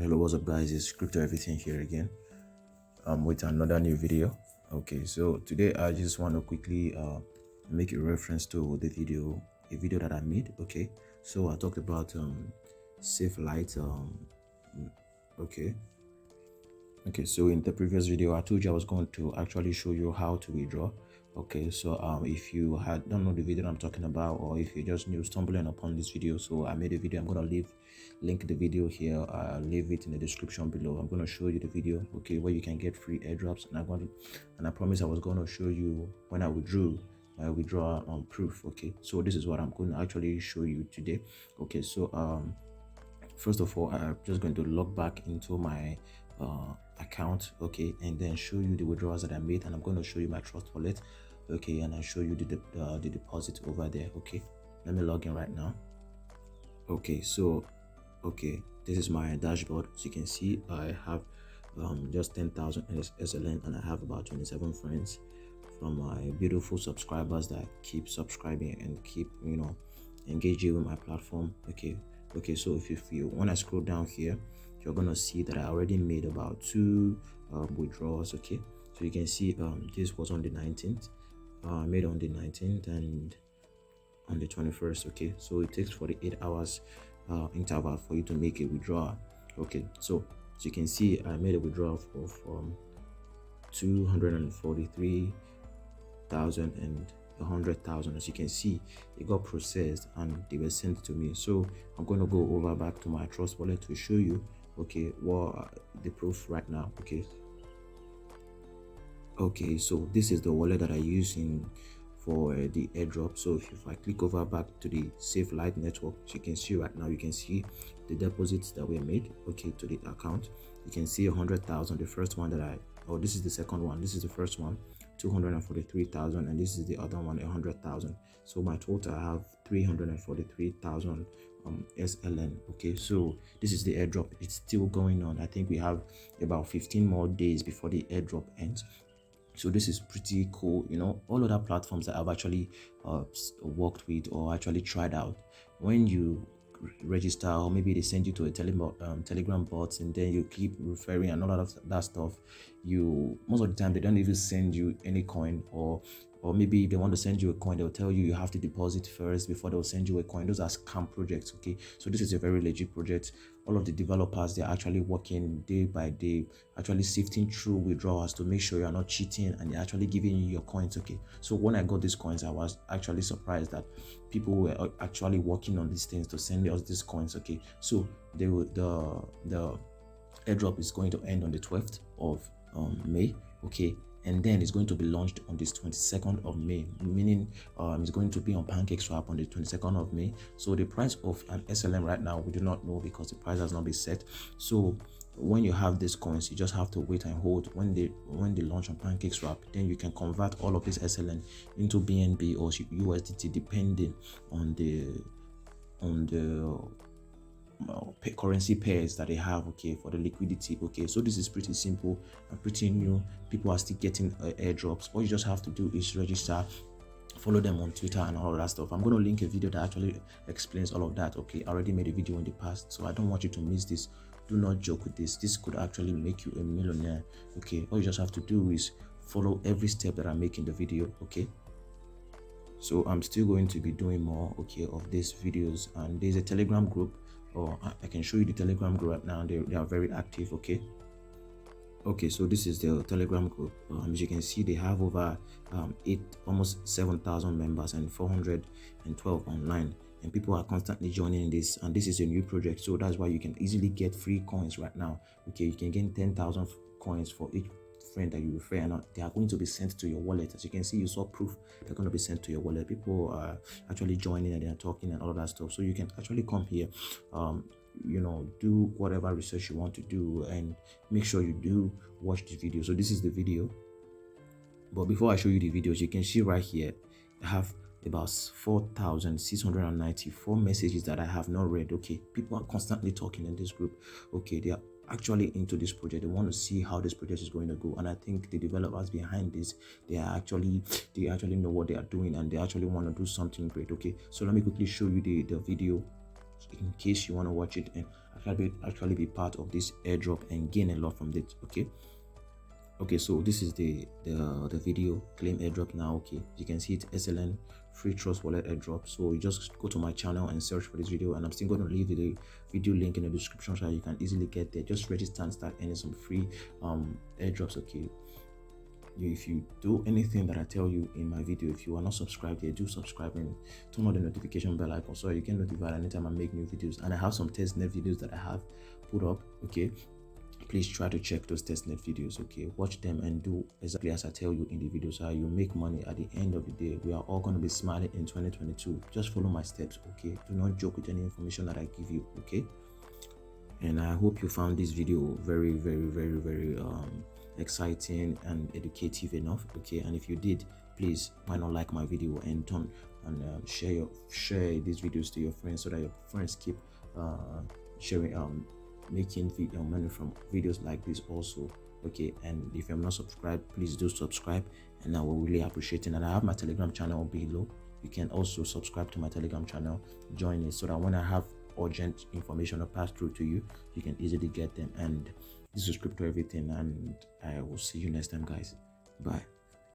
Hello, what's up guys, it's Crypto Everything here again with another new video. Okay, so today I just want to quickly make a reference to a video that I made. Okay, so I talked about SafeLite. Okay, so in the previous video I told you I was going to actually show you how to withdraw. Okay, so if you don't know the video I'm talking about, or if you're just new stumbling upon this video, so I made a video. I'm going to link the video here. I'll leave it in the description below. I'm going to show you the video, okay, where you can get free airdrops, and I promise I was going to show you when I withdrew my withdrawal proof. Okay, so this is what I'm going to actually show you today. Okay, so first of all, I'm just going to log back into my account, okay, and then show you the withdrawals that I made, and I'm going to show you my trust wallet, okay, and I'll show you the deposit over there. Okay, let me log in right now. Okay, so this is my dashboard. As you can see, I have just 10,000 SLN, and I have about 27 friends from my beautiful subscribers that keep subscribing and keep engaging with my platform. Okay, so if you when I scroll down here, you're gonna see that I already made about 2 withdrawals. Okay, so you can see this was on the 19th, made on the 19th and on the 21st. Okay, so it takes 48 hours interval for you to make a withdrawal. Okay, so as you can see, I made a withdrawal of 243,000 and 100,000. As you can see, it got processed and they were sent to me. So I'm going to go over back to my trust wallet to show you, okay, what the proof right now. Okay, so this is the wallet that I use for the airdrop. So if I click over back to the SafeLite network, as you can see right now, you can see the deposits that were made, okay, to the account. You can see 100,000. The first one that this is the second one. This is the first one, 243,000, and this is the other one, 100,000. So my total, I have 343,000 SLN. Okay, so this is the airdrop. It's still going on. I think we have about 15 more days before the airdrop ends. So this is pretty cool. All other platforms that I've actually worked with or actually tried out, when you register, or maybe they send you to a telegram bot, and then you keep referring and all of that stuff, most of the time they don't even send you any coin, or maybe they want to send you a coin, they'll tell you you have to deposit first before they'll send you a coin. Those are scam projects. Okay, so this is a very legit project. All of the developers, they're actually working day by day, actually sifting through withdrawals to make sure you're not cheating, and they're actually giving you your coins. Okay, so when I got these coins, I was actually surprised that people were actually working on these things to send us these coins. Okay, so the airdrop is going to end on the 12th of May. Okay, and then it's going to be launched on this 22nd of May, meaning it's going to be on pancakeswap on the 22nd of May. So the price of an SLN right now, we do not know, because the price has not been set. So when you have these coins, you just have to wait and hold. When they launch on pancakeswap, then you can convert all of this SLN into BNB or USDT, depending on the currency pairs that they have, okay, for the liquidity. Okay, so this is pretty simple and pretty new. People are still getting airdrops. All you just have to do is register, follow them on Twitter and all of that stuff. I'm going to link a video that actually explains all of that. Okay, I already made a video in the past, so I don't want you to miss this. Do not joke with this. This could actually make you a millionaire. Okay, all you just have to do is follow every step that I make in the video. Okay, so I'm still going to be doing more, okay, of these videos, and there's a Telegram group, or I can show you the Telegram group right now. They are very active. Okay, so this is the Telegram group. As you can see, they have over almost 7,000 members and 412 online, and people are constantly joining this, and this is a new project, so that's why you can easily get free coins right now. Okay, you can get 10,000 coins for each friend that you refer, and they are going to be sent to your wallet. As you can see, you saw proof, they're going to be sent to your wallet. People are actually joining and they're talking and all of that stuff. So you can actually come here, do whatever research you want to do, and make sure you do watch the video. So this is the video, but before I show you the videos, you can see right here I have about 4,694 messages that I have not read. Okay, people are constantly talking in this group. Okay, they are actually into this project. They want to see how this project is going to go, and I think the developers behind this, they actually know what they are doing, and they actually want to do something great. Okay, so let me quickly show you the video in case you want to watch it and actually be part of this airdrop and gain a lot from it. Okay, so this is the video. Claim airdrop now. Okay, you can see it, SLN free trust wallet airdrop. So you just go to my channel and search for this video, and I'm still going to leave the video link in the description so you can easily get there. Just register and start earning some free airdrops. Okay, if you do anything that I tell you in my video, if you are not subscribed yet, do subscribe and turn on the notification bell icon so you get notified anytime I make new videos. And I have some testnet videos that I have put up. Okay, please try to check those testnet videos. Okay, watch them and do exactly as I tell you in the videos, so you make money at the end of the day. We are all going to be smiling in 2022. Just follow my steps. Okay, do not joke with any information that I give you. Okay, and I hope you found this video very exciting and educative enough. Okay, and if you did, please why not like my video and turn and share these videos to your friends so that your friends keep sharing making video money from videos like this also. Okay, and if you're not subscribed, please do subscribe, and I will really appreciate it. And I have my Telegram channel below. You can also subscribe to my Telegram channel, join it, so that when I have urgent information or pass through to you, you can easily get them. And this is crypto everything, and I will see you next time, guys. Bye.